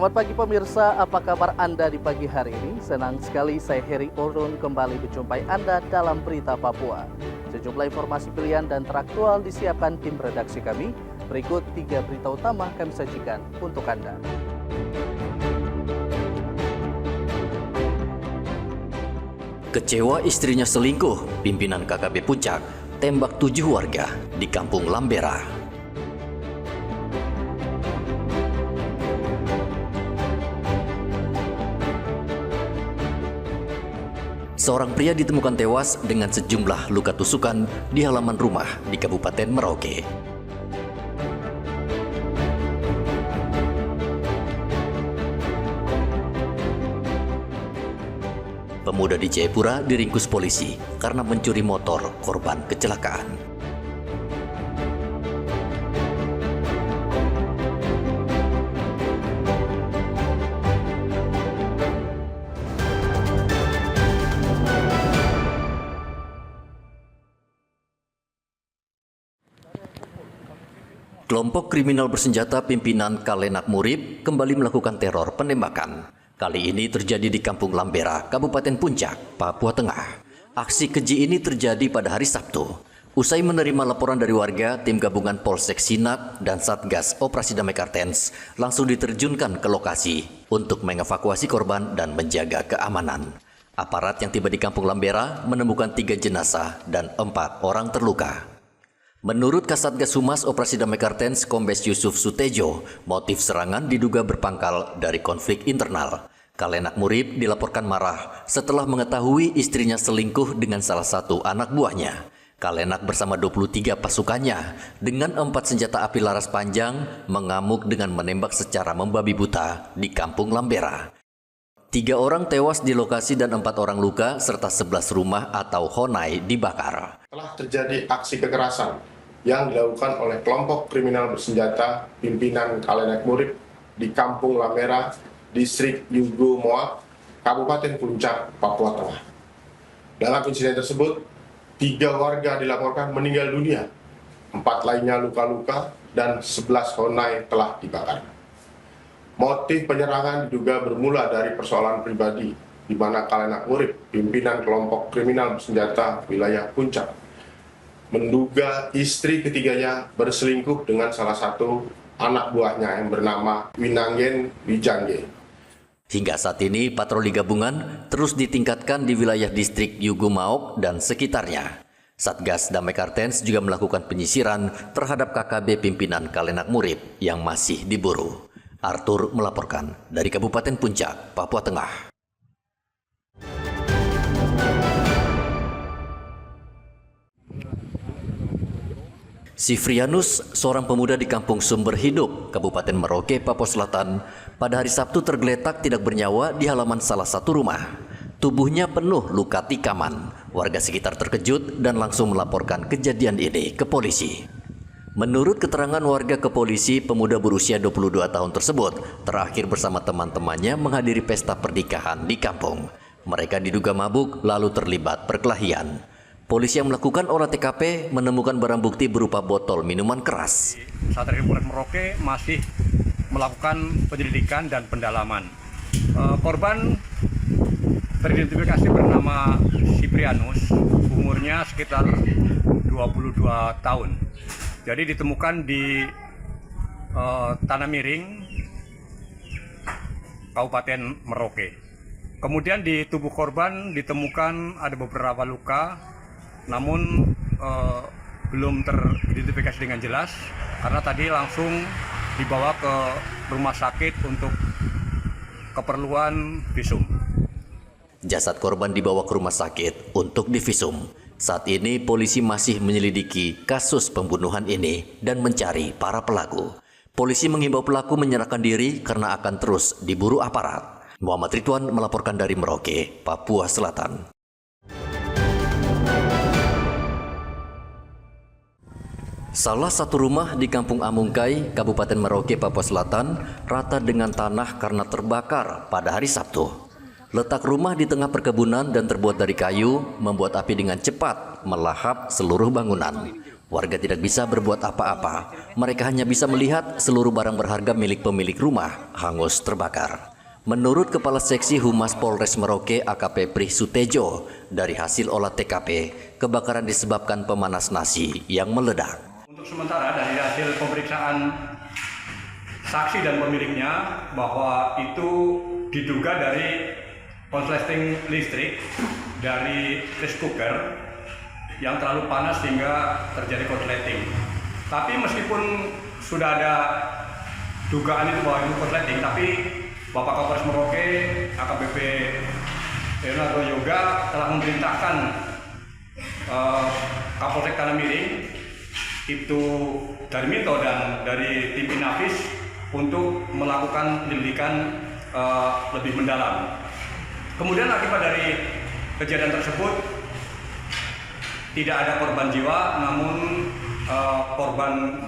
Selamat pagi pemirsa, apa kabar Anda di pagi hari ini? Senang sekali saya Heri Orun kembali menjumpai Anda dalam Berita Papua. Sejumlah informasi pilihan dan teraktual disiapkan tim redaksi kami. Berikut 3 berita utama kami sajikan untuk Anda. Kecewa istrinya selingkuh, pimpinan KKB Puncak tembak 7 warga di Kampung Lambera. Seorang pria ditemukan tewas dengan sejumlah luka tusukan di halaman rumah di Kabupaten Merauke. Pemuda di Jayapura diringkus polisi karena mencuri motor korban kecelakaan. Kelompok kriminal bersenjata pimpinan Kalenak Murib kembali melakukan teror penembakan. Kali ini terjadi di Kampung Lambera, Kabupaten Puncak, Papua Tengah. Aksi keji ini terjadi pada hari Sabtu. Usai menerima laporan dari warga, tim gabungan Polsek Sinak dan Satgas Operasi Damai Kartens langsung diterjunkan ke lokasi untuk mengevakuasi korban dan menjaga keamanan. Aparat yang tiba di Kampung Lambera menemukan 3 jenazah dan 4 orang terluka. Menurut Kasatgas Humas Operasi Damai Kartens Kombes Yusuf Sutejo, motif serangan diduga berpangkal dari konflik internal. Kalenak Murib dilaporkan marah setelah mengetahui istrinya selingkuh dengan salah satu anak buahnya. Kalenak bersama 23 pasukannya dengan 4 senjata api laras panjang mengamuk dengan menembak secara membabi buta di Kampung Lambera. 3 orang tewas di lokasi dan 4 orang luka serta 11 rumah atau honai dibakar. Telah terjadi aksi kekerasan yang dilakukan oleh kelompok kriminal bersenjata pimpinan Kalenak Murib di Kampung Lambera, Distrik Yugo Moak, Kabupaten Puncak, Papua Tengah. Dalam insiden tersebut, 3 warga dilaporkan meninggal dunia, 4 lainnya luka-luka, dan 11 honai telah dibakar. Motif penyerangan diduga bermula dari persoalan pribadi, di mana Kalenak Murib, pimpinan kelompok kriminal bersenjata wilayah Puncak, menduga istri ketiganya berselingkuh dengan salah satu anak buahnya yang bernama Winanggen Wijangge. Hingga saat ini patroli gabungan terus ditingkatkan di wilayah distrik Yugo Maok dan sekitarnya. Satgas Damai Kartens juga melakukan penyisiran terhadap KKB pimpinan Kalenak Murib yang masih diburu. Arthur melaporkan dari Kabupaten Puncak, Papua Tengah. Sifrianus, seorang pemuda di Kampung Sumber Hidup, Kabupaten Merauke, Papua Selatan, pada hari Sabtu tergeletak tidak bernyawa di halaman salah satu rumah. Tubuhnya penuh luka tikaman. Warga sekitar terkejut dan langsung melaporkan kejadian ini ke polisi. Menurut keterangan warga ke polisi, pemuda berusia 22 tahun tersebut terakhir bersama teman-temannya menghadiri pesta pernikahan di kampung. Mereka diduga mabuk lalu terlibat perkelahian. Polisi yang melakukan olah TKP menemukan barang bukti berupa botol minuman keras. Satreskrim Polres Merauke masih melakukan penyelidikan dan pendalaman. Korban teridentifikasi bernama Sifrianus, umurnya sekitar 22 tahun. Jadi ditemukan di Tanah Miring, Kabupaten Merauke. Kemudian di tubuh korban ditemukan ada beberapa luka, namun belum teridentifikasi dengan jelas karena tadi langsung dibawa ke rumah sakit untuk keperluan visum. Jasad korban dibawa ke rumah sakit untuk divisum. Saat ini polisi masih menyelidiki kasus pembunuhan ini dan mencari para pelaku. Polisi menghimbau pelaku menyerahkan diri karena akan terus diburu aparat. Muhammad Ridwan melaporkan dari Merauke, Papua Selatan. Salah satu rumah di Kampung Amungkai, Kabupaten Merauke, Papua Selatan, rata dengan tanah karena terbakar pada hari Sabtu. Letak rumah di tengah perkebunan dan terbuat dari kayu membuat api dengan cepat melahap seluruh bangunan. Warga tidak bisa berbuat apa-apa. Mereka hanya bisa melihat seluruh barang berharga milik pemilik rumah hangus terbakar. Menurut Kepala Seksi Humas Polres Merauke AKP Pri Sutejo, dari hasil olah TKP, kebakaran disebabkan pemanas nasi yang meledak. Untuk sementara dari hasil pemeriksaan saksi dan pemiliknya bahwa itu diduga dari konsleting listrik dari rice cooker yang terlalu panas sehingga terjadi korsleting. Tapi meskipun sudah ada dugaan itu bahwa itu korsleting, tapi Bapak Kapolres Merauke AKBP Leonardo Yoga telah memerintahkan Kapolsek Tanah Miring itu dari Minto dan dari tim Inafis untuk melakukan penyelidikan lebih mendalam. Kemudian akibat dari kejadian tersebut tidak ada korban jiwa, namun korban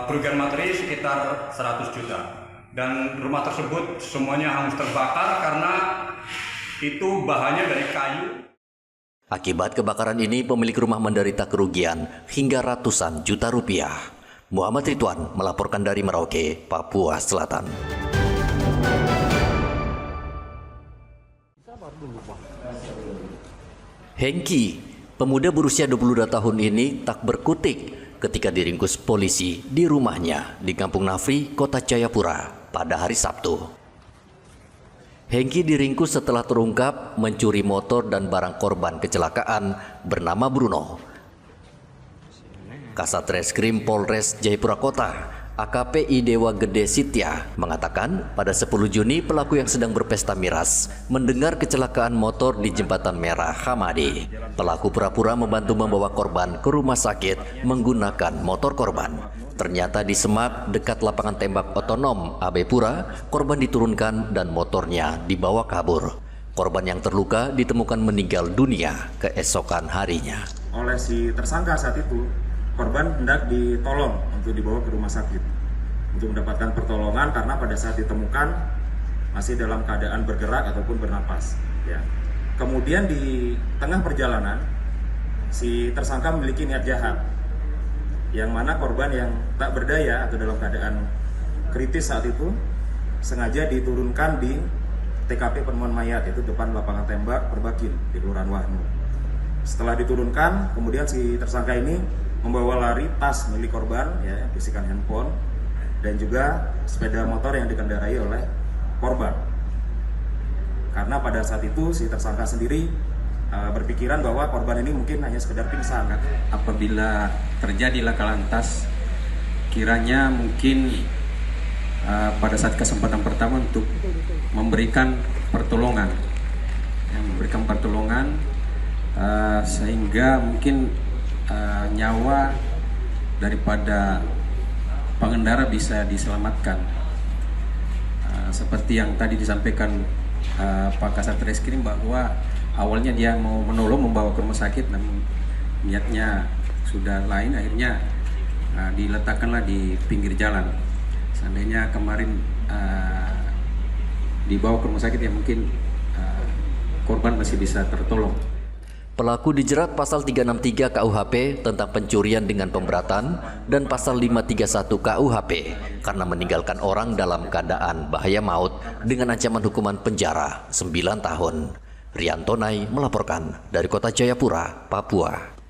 kerugian materi sekitar 100 juta. Dan rumah tersebut semuanya hangus terbakar karena itu bahannya dari kayu. Akibat kebakaran ini, pemilik rumah menderita kerugian hingga ratusan juta rupiah. Muhammad Ridwan melaporkan dari Merauke, Papua Selatan. Hengki, pemuda berusia 22 tahun ini tak berkutik ketika diringkus polisi di rumahnya di Kampung Nafri, Kota Jayapura pada hari Sabtu. Hengki diringkus setelah terungkap mencuri motor dan barang korban kecelakaan bernama Bruno. Kasat Reskrim Polres Jayapura Kota, AKP Idewa Gede Sitya, mengatakan pada 10 Juni pelaku yang sedang berpesta miras mendengar kecelakaan motor di Jembatan Merah Hamadi. Pelaku pura-pura membantu membawa korban ke rumah sakit menggunakan motor korban. Ternyata di Semak dekat lapangan tembak otonom AB Pura, korban diturunkan dan motornya dibawa kabur. Korban yang terluka ditemukan meninggal dunia keesokan harinya. Oleh si tersangka saat itu, korban hendak ditolong untuk dibawa ke rumah sakit untuk mendapatkan pertolongan karena pada saat ditemukan masih dalam keadaan bergerak ataupun bernapas. Ya. Kemudian di tengah perjalanan si tersangka memiliki niat jahat, yang mana korban yang tak berdaya atau dalam keadaan kritis saat itu sengaja diturunkan di TKP penemuan mayat, yaitu depan lapangan tembak Perbakin di Kelurahan Wahnu. Setelah diturunkan, kemudian si tersangka ini membawa lari tas milik korban, ya, bisikan handphone, dan juga sepeda motor yang dikendarai oleh korban. Karena pada saat itu si tersangka sendiri berpikiran bahwa korban ini mungkin hanya sekedar pingsan. Apabila terjadi laka lantas, kiranya mungkin pada saat kesempatan pertama untuk memberikan pertolongan, sehingga mungkin nyawa daripada pengendara bisa diselamatkan. Seperti yang tadi disampaikan Pak Kasat Reskrim bahwa awalnya dia mau menolong membawa ke rumah sakit, namun niatnya sudah lain, akhirnya diletakkanlah di pinggir jalan. Seandainya kemarin dibawa ke rumah sakit, ya mungkin korban masih bisa tertolong. Pelaku dijerat pasal 363 KUHP tentang pencurian dengan pemberatan dan pasal 531 KUHP karena meninggalkan orang dalam keadaan bahaya maut dengan ancaman hukuman penjara 9 tahun. Riantonai melaporkan dari Kota Jayapura, Papua.